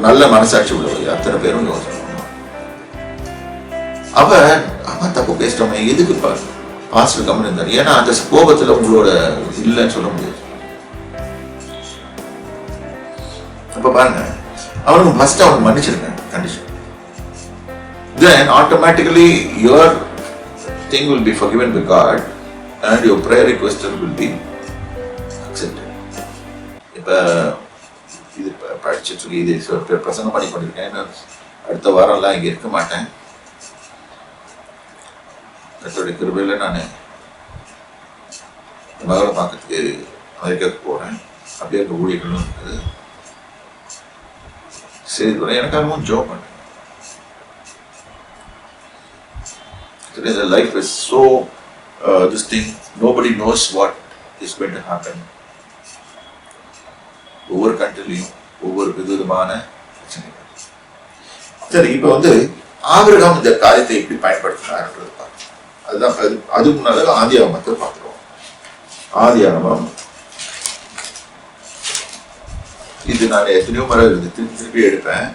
நல்ல மனசாட்சி உள்ளவர் அத்தனை பேரும் யோசனை. அவன் தப்பு பேசிட்டவங்க எதுக்கு பாஸ்டர் கம்மன் இருந்தார்? ஏன்னா அந்த கோபத்துல உங்களோட இல்லைன்னு சொல்ல முடியாது. அப்ப பாருங்க, அவனுக்கு ஃபர்ஸ்ட் அவனுக்கு மன்னிச்சிருக்கேன் condition. Then automatically your thing will be forgiven by God and your prayer request will be accepted. இப்ப இது படிச்சுட்டு இது பிரசங்கம் பண்ணி கொண்டிருக்கேன். அடுத்த வாரம்லாம் இங்க இருக்க மாட்டேன். கர்த்தருடைய கிருபையில நான் மகளை பார்க்கறதுக்கு அமெரிக்காவுக்கு போறேன். அப்படியே அந்த ஊழியர்களும் இருக்குது. சரி, எனக்காகவும் ஜோப் பண்ணேன். Today the life is so this thing, nobody knows what is going to happen. ஒவ்வொரு கண்ட்ரிலையும் ஒவ்வொரு விதமான பிரச்சனைகள். சரி, இப்ப ஆபிரகாம் இந்த காரியத்தை எப்படி பயன்படுத்தினார்ன்றது பார்க்கணும். அதுதான் அதுக்கு முன்னால ஆதியாகமத்தை பார்க்கிறோம். ஆதியாகமம் இது நான் எத்தனையோ முறை திருப்பி எடுப்பேன்.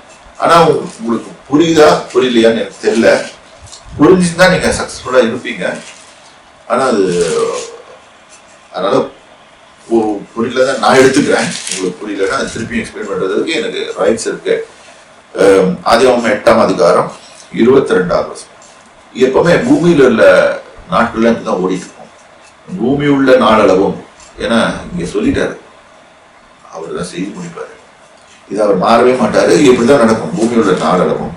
ஆனா உங்களுக்கு புரியுதா புரியலையான்னு எனக்கு தெரியல. புரிஞ்சுதான் நீங்க சக்சஸ்ஃபுல்லா இருப்பீங்க. ஆனா அதனால புரியலதான் நான் எடுத்துக்கிறேன். உங்களுக்கு புரியலன்னா அது திருப்பி எக்ஸ்பிளைன் பண்றதுக்கு எனக்கு ரைட்ஸ் இருக்கு. ஆதியாகமம் 8ஆம் அதிகாரம் 22வது வசனம். எப்பவுமே பூமியில உள்ள நாட்கள்ல தான் ஓடிட்டு இருக்கோம். பூமி உள்ள நாளளவும், ஏன்னா இங்க சொல்லிட்டாரு, அவர் தான் செய்து முடிப்பாரு. இது அவர் மாறவே மாட்டாரு. இப்படிதான் நடக்கும். பூமி உள்ள நாளளவும்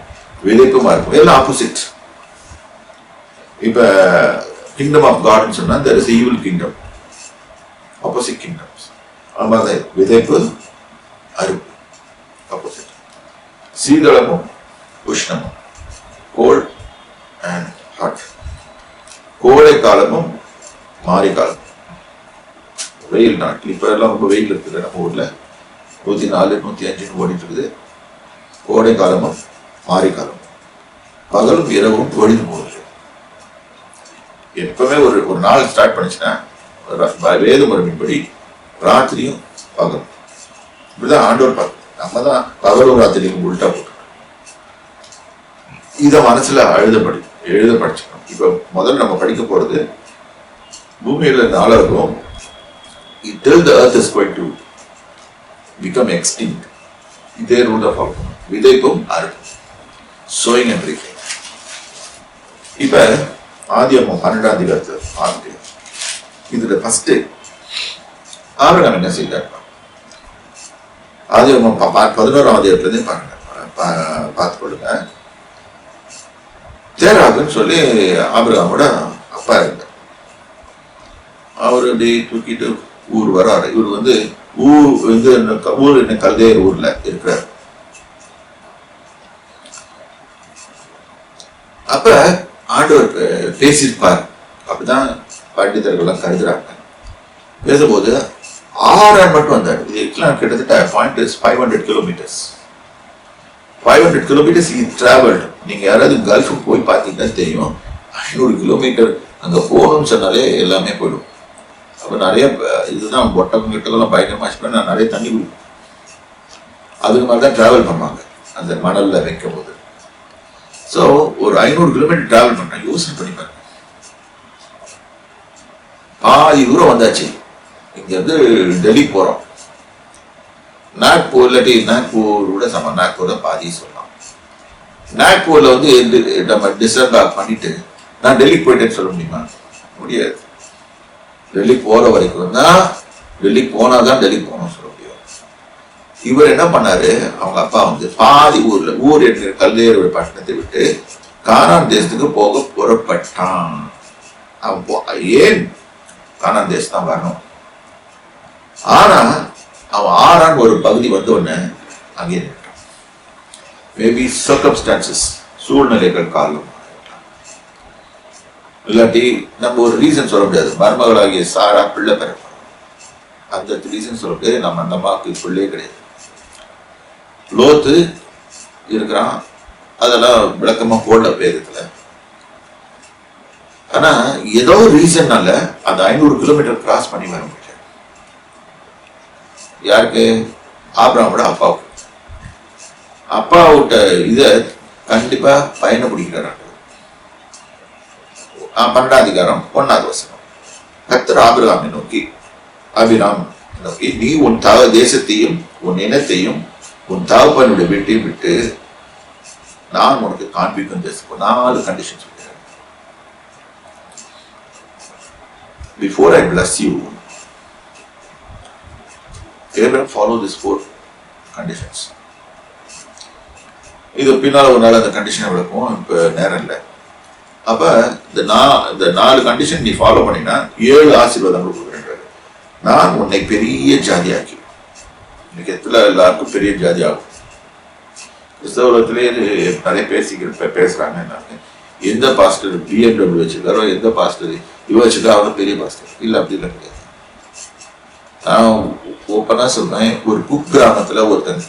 விதைப்புமா இருக்கும். எல்லாம் ஆப்போசிட். இப்ப கிங்டம் ஆஃப் காட்னு சொன்னா there is evil kingdom, opposite kingdoms. அதுமாதிரி விதைப்பு அறுப்பு ஆப்போசிட். சீதளமும் உஷ்ணமும், கோல்ட் அண்ட் ஹாட். கோடை காலமும் மாரி காலம். வெயில் நாட்கள் இப்ப எல்லாம் ரொம்ப வெயில் இருக்குது. நம்ம ஊர்ல 104, 105 ஓடிட்டு இருக்குது. கோடை காலமும் மாரி காலம், பகலும் இரவும் ஒழிந்து போகுது. எப்பவுமே ஒரு நாள் ஸ்டார்ட் பண்ணிச்சுன்னா வேத முறையின்படி ராத்திரியும் பகலும். இப்படிதான் ஆண்டவர் பார்க்க. நம்ம தான் பகலும் ராத்திரியும் உள்டா போட்டு இதை மனசுல எழுத படிச்சுக்கணும். இப்ப முதல்ல நம்ம படிக்க போறது பூமியில நாளாகும் till the earth is going to become extinct. இதே ரூல் ஆஃப் ஆகும். விதைப்பும் அறுப்பும், sowing and reaping. இப்ப ஆதியாகமம் 12ஆம் அதிகாரத்தை இதுல ஃபர்ஸ்ட் ஆபிரகாம் என்ன செய்தார்? ஆதியாகமம் 11ஆம் அதிகாரத்துல பார்த்து கொள்ளுங்க. தேராகுன்னு சொல்லி ஆபிரகாமோட அப்பா இருந்தார். அவரு அப்படி தூக்கிட்டு ஊர் வராரு. இவர் ஊர் என்ன கல்தேர் ஊர்ல இருக்கிறார். அப்ப ஆண்டவர் பேசியிருப்பார். அப்படிதான் பண்டிதர்கள்லாம் கருதுறாங்க. பேசும்போது ஆறான் மட்டும் வந்தார். இதுக்கெல்லாம் கிட்டத்தட்ட point 500 kilometres. 500 kilometres he traveled. நீங்க யாராவது கல்ஃபுக்கு போய் பார்த்தீங்கன்னா தெரியும், 500 கிலோமீட்டர் அங்க போகணும்னு சொன்னாலே எல்லாமே போயிடும். அப்ப நிறைய இதுதான் ஒட்டகம் கிட்டலாம் பயங்கரமா நான் நிறைய தண்ணி குடிக்கும். அதுக்கு மாதிரிதான் டிராவல் பண்ணுவாங்க அந்த மணல்ல வைக்கும் போது. ஸோ ஒரு 500 கிலோமீட்டர் டிராவல் பண்ண யோசனை பண்ணி பாருங்க. பாதி தூரம் வந்தாச்சு. இங்க இருந்து டெல்லி போறோம். நாக்பூர் இல்லாட்டி நாக்பூர் விட சம நாக்பூர் தான் பாதி சொல்லலாம். நாக்பூர்ல நம்ம டிசம்பர் பண்ணிட்டு நான் டெல்லிக்கு போயிட்டேன்னு சொல்ல முடியுமா? முடியாது. டெல்லி போற வரைக்கும் தான், டெல்லிக்கு போனாதான் டெல்லி போகணும்னு சொல்ல முடியும். இவர் என்ன பண்ணாரு, அவங்க அப்பா பாதி ஊர் என்கிற கல்தேர் பட்டணத்தை விட்டு கானான் தேசத்துக்கு போக புறப்பட்டான். அவன் ஏன் கானான் தேசம் தான் வரணும்? ஆனா அவன் ஆறான் ஒரு பகுதி வந்த உடனே அங்கே நின்றான். மேபி சர்க்கம்ஸ்டான்சஸ், சூழ்நிலைகள் காரணம். இல்லாட்டி நம்ம ஒரு ரீசன் சொல்ல முடியாது. மருமகளாகிய சாரா பிள்ளை பிறப்பான், அந்த ரீசன் சொல்ல முடியாது. நம்ம அந்த அம்மாவுக்கு பிள்ளையே கிடையாது. லோத்து இருக்கிறான், அதெல்லாம் விளக்கமா போடல வேதத்துல. ஆனா ஏதோ ரீசன்னால அந்த 500 கிலோமீட்டர் கிராஸ் பண்ணி வர முடியாது. யாருக்கு? ஆபிரகாமோட அப்பாவுக்கு. அப்பாவோட இத கண்டிப்பா பயணப்படுகிறார். 12ஆம் அதிகாரம் 1வது வசனம். கர்த்தர் ஆபிரகாமை நோக்கி, ஆபிராம் நோக்கி, நீ உன் தேசத்தையும் உன் இனத்தையும் உன் தகப்பனுடைய வீட்டையும் விட்டு நான் உனக்கு காண்பிக்கும் தேசம். 4 கண்டிஷன் சொல்கிறேன். Before I bless you, Abraham follow these 4 conditions. இது பின்னால ஒரு நாள் அந்த கண்டிஷனை விளக்கும், இப்ப நேரம் இல்லை. அப்ப இந்த 4 கண்டிஷன் நீ ஃபாலோ பண்ணினா 7 ஆசீர்வாதங்கள் கொடுக்குறேன். நான் உன்னை பெரிய ஜாதியாக்கி. இன்னைக்கு எல்லாருக்கும் பெரிய ஜாதி ஆகும். கிறிஸ்தவத்திலேயே நிறைய பேசுறாங்க. எந்த பாஸ்டர் BMW வச்சிருக்காரோ, எந்த பாஸ்டர் இவ வச்சுக்கா அவரும் பெரிய பாஸ்டர் இல்ல, அப்படி இல்லை கிடையாது. நான் ஓப்பனா சொல்றேன், ஒரு குக் கிராமத்துல ஒருத்தன்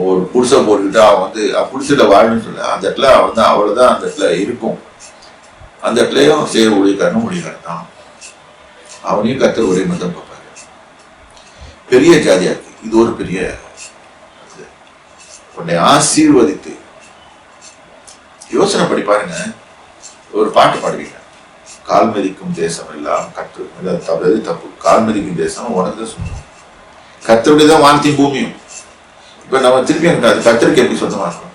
ஒரு புருஷை போட்டுக்கிட்டு அவன் புருஷில வாழணும்னு சொல்ல, அந்த இடத்துல அவ்வளவுதான் அந்த இடத்துல இருக்கும். அந்த இடத்துலயும் செய்ய ஊழியக்காரன் தான். அவனையும் கர்த்தர் ஒரே மதம் பார்ப்பாரு. பெரிய ஜாதியாக்கு இது ஒரு பெரிய, உன்னை ஆசீர்வதித்து. யோசனை படி பாருங்க, ஒரு பாட்டு பாடுவீங்க, கால் மதிக்கும் தேசம் எல்லாம் கர்த்தர். தப்பு. கால் மதிக்கும் தேசம் உனக்கு தான் சொந்தம். கர்த்தருடையதான் வானத்தையும் பூமியும். இப்ப நம்ம திருப்பி அது கர்த்தருக்கு எப்படி சொந்தமா இருக்கும்?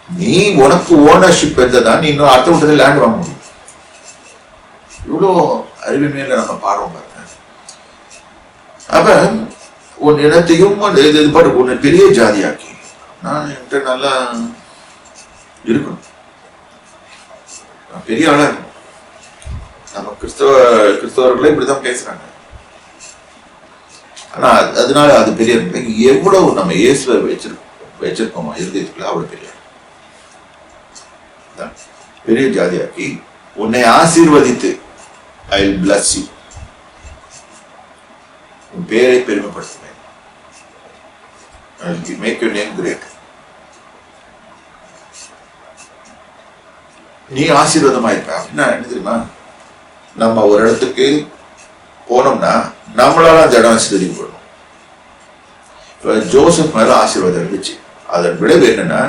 நீ உனக்கு ஓனர்ஷிப் இருந்ததான் நீ இன்னும் அடுத்த விட்டதை லேண்ட் வாங்க முடியும். இவ்வளோ அறிவிமையில நம்ம பாடுறோம் பாருங்க. அப்ப உன் இனத்தையும் பாட்டு உன்னை பெரிய ஜாதியாக்கி நான் என்கிட்ட நல்லா இருக்கணும், பெரிய ஆளா இருக்கும். நம்ம கிறிஸ்தவர்களே இப்படிதான் பேசுறாங்க. ஆனா அதனால அது பெரிய எவ்வளவு நம்ம இயேசுவை வச்சிருக்கோமா இருதயத்துக்குள்ள, அவ்வளவு பெரிய ஜாதியாக்கி உன்னை ஆசீர்வதித்து, ஐ வில் bless you, உன் பேரை பெருமைப்படுத்துவேன், I will make your name great. நீ ஆசீர்வாதமா இருப்ப. அப்படின்னா என்ன தெரியுமா, நம்ம ஒரு இடத்துக்கு போனோம்னா நம்மளால அந்த இடம் ஆசீர்வதிக்கப்படும். இப்ப ஜோசப் மேல ஆசீர்வாதம் இருந்துச்சு. அதன் விளைவு என்னன்னா,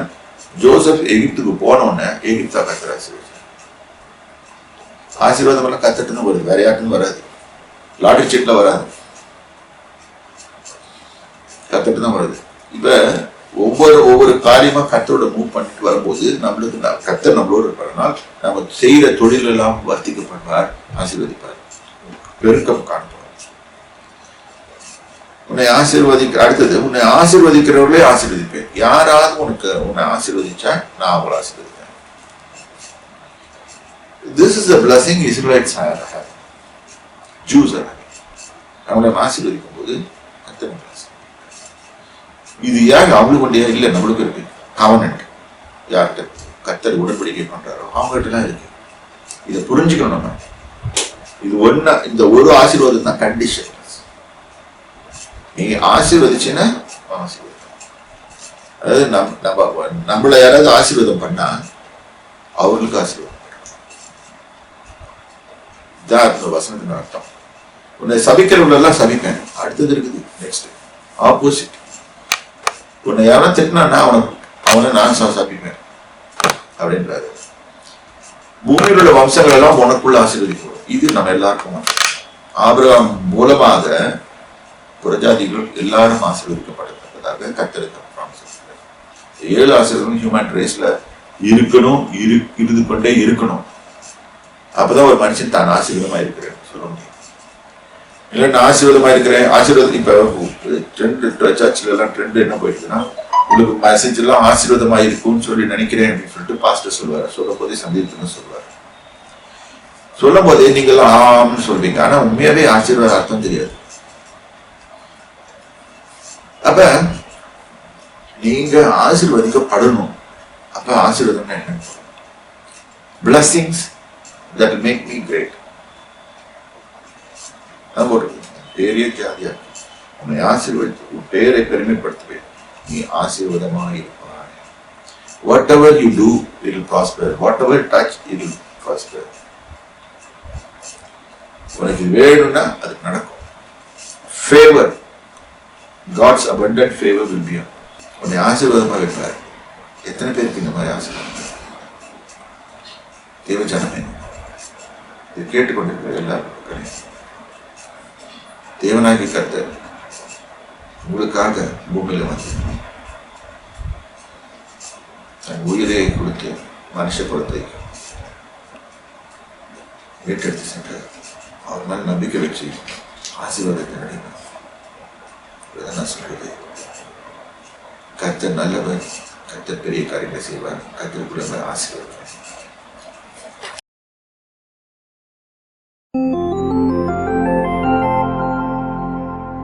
ஜோசப் எகிப்துக்கு போனோன்னு எகிப்தா கர்த்தர் ஆசீர்வாதம். ஆசீர்வாதம் எல்லாம் கத்துட்டுன்னு வருது, வேற யாருக்குன்னு வராது, லாட்டரி சீட்ல வராது, கத்துட்டு தான் வருது. இப்ப ஒவ்வொரு காரியமா கர்த்தரோட மூவ் பண்ணிட்டு வரும்போது நம்மளுக்கு கர்த்தர் நம்மளோட இருப்பார். நம்ம செய்யற தொழில் எல்லாம் வர்த்திக்கப்படுவார், ஆசீர்வதிப்பார், பெருக்கம் காண்பார். உன்னை அடுத்தது உன்னை ஆசீர்வதிக்கிறவர்களே ஆசீர்வதிப்பேன். யாராவது உன்னை ஆசீர்வதிச்சா நான் அவங்களை ஆசீர்வதிப்பேன். This is the blessing Israelites have. Jews are having. அவங்களை ஆசீர்வதிக்கும் போது கர்த்தர் இது யார் அவங்களுக்கு கொண்டே இல்லை, நம்மளுக்கு இருக்கு. கவர்னன்ட் யார்கிட்ட கர்த்தர் உடன்படிக்கை பண்றாரோ அவங்ககிட்ட எல்லாம் இருக்கு. இதை புரிஞ்சுக்கணும். நம்ம இது இந்த ஒரு ஆசீர்வாதம் தான் கண்டிஷன். நீ ஆசீர்வதிச்சுன்னா அதாவது நம்மள யாராவது ஆசீர்வாதம் பண்ணா அவர்களுக்கு ஆசீர்வாதம் தான் இந்த வசனத்தின் அர்த்தம். உன்னை சபிக்கிறவங்க எல்லாம் சபிப்பேன். அடுத்தது இருக்குது நெக்ஸ்ட் ஆப்போசிட். உன்னை யாரும் திட்டினா அவனை நான் சபிப்பேன் அப்படின்றாரு. பூமியில் உள்ள வம்சங்கள் எல்லாம் உனக்குள்ள ஆசீர்வதிக்கணும். இது நம்ம எல்லாருக்கும். ஆபிரகாம் மூலமாக புறஜாதிகள் எல்லாரும் ஆசீர்வதிக்கப்பட்டதாக கர்த்தருக்கு 7 ஆசீர்வாதம் ஹியூமன் ரேஸ்ல இருக்கணும், இருந்து கொண்டே இருக்கணும். அப்பதான் ஒரு மனுஷன் தான் ஆசீர்வாதமா இருக்கிறேன் சொல்ல முடியும். இல்லை நான் ஆசீர்வாதமா இருக்கிறேன். ஆசீர்வாதம் இப்ப ட்ரெண்ட் சர்ச்ல எல்லாம் ட்ரெண்ட் என்ன போயிடுதுன்னா, உங்களுக்கு மெசேஜ் எல்லாம் ஆசீர்வாதமா இருக்கும்னு சொல்லி நினைக்கிறேன் அப்படின்னு சொல்லிட்டு பாஸ்டர் சொல்லுவாரு. சொல்லும் போதே சந்தேகத்துன்னு சொல்லுவாரு. சொல்லும் போதே நீங்க எல்லாம் ஆம்னு சொல்வீங்க. ஆனா உண்மையாவே ஆசீர்வாத அர்த்தம் தெரியாது. அப்ப நீங்க ஆசீர்வதிக்கப்படணும். அப்ப ஆசீர்வாதம்னா என்ன? blessings that will make me great. பெரிய ஜாதியா உன்னை ஆசீர்வதித்து உன் பெயரை பெருமைப்படுத்துவேன், நீ ஆசீர்வாதமாக இருப்பாய். whatever you do it will prosper, whatever you touch it will prosper. உனக்கு வேணும்னா அது நடக்கும். favor, God's abundant favor will be on. உன்னை ஆசீர்வாதமா வைப்பார். எத்தனை பேருக்கு இந்த மாதிரி ஆசீர்வாதம்? தேவஜனமே, இது கேட்டுக்கொண்டிருக்கிற எல்லாருக்கும் தேவனாகி கர்த்தர் உங்களுக்காக பூமியில வந்து தன் உயிரை கொடுத்து மனுஷ குலத்தை மீட்டெடுத்து சென்றார். அவர் மேல் நம்பிக்கை வச்சு ஆசீர்வாதத்தை நடிப்பார். நான் சொல்றது, கர்த்தர் நல்லவர், கர்த்தர் பெரிய காரியங்களை செய்வார், கர்த்தருக்குள்ள ஆசீர்வாதம்.